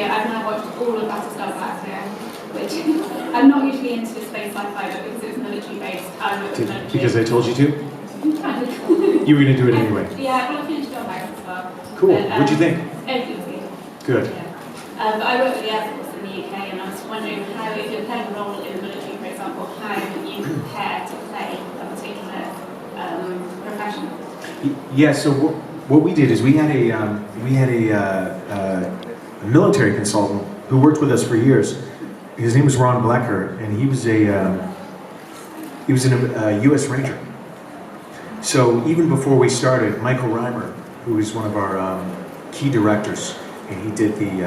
year, I've now watched all of Battlestar Galactica, which I'm not usually into space sci-fi, but because it's military-based, I would military. Because I told you to? You were going to do it anyway? Yeah, well, I finished John Banks as well. Cool. But, What'd you think? Everything was good. Good. Yeah. But I worked with the Air Force in the UK, and I was wondering how, if you're playing a role in the military, for example, how you prepare to play a particular profession. Yeah. So what we did is we had a military consultant who worked with us for years. His name was Ron Blecker, and he was a U.S. Ranger. So even before we started, Michael Reimer, who is one of our key directors, and he did the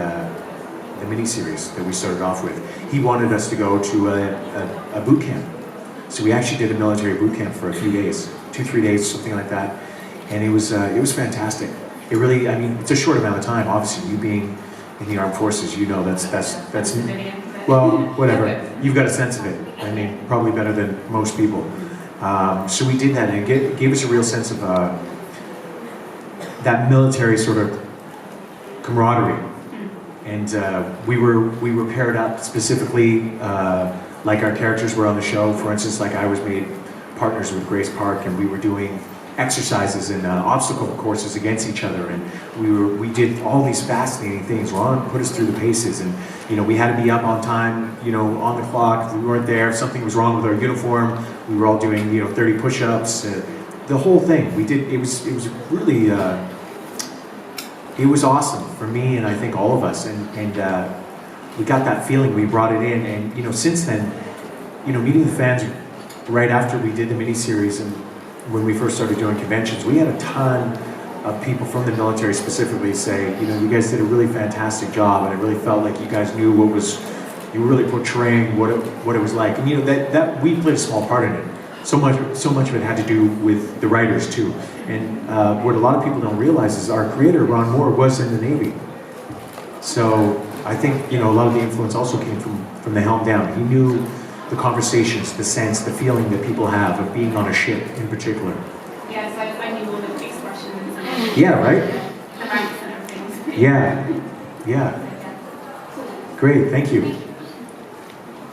miniseries that we started off with, he wanted us to go to a boot camp. So we actually did a military boot camp for a few days, 2-3 days, something like that, and it was fantastic. It really, I mean, it's a short amount of time. Obviously, you being in the armed forces, you know that's well, whatever. You've got a sense of it. I mean, probably better than most people. So we did that, and it gave us a real sense of that military sort of camaraderie. And we were paired up specifically, like our characters were on the show. For instance, like I was made partners with Grace Park, and we were doing exercises and obstacle courses against each other, and we did all these fascinating things. Ron put us through the paces, and we had to be up on time, on the clock. If we weren't there, if something was wrong with our uniform, we were all doing 30 push-ups. The whole thing we did. It was really it was awesome for me, and I think all of us, and we got that feeling. We brought it in, and since then, meeting the fans right after we did the miniseries and when we first started doing conventions, we had a ton of people from the military specifically say, you guys did a really fantastic job, and I really felt like you guys knew you were really portraying what it was like, and that we played a small part in it. So much of it had to do with the writers too, and what a lot of people don't realize is our creator Ron Moore was in the Navy, so I think a lot of the influence also came from the helm down. He knew the conversations, the sense, the feeling that people have of being on a ship in particular. Yeah, so I knew all the expressions and yeah, right? the ranks and everything. Yeah. Great, thank you.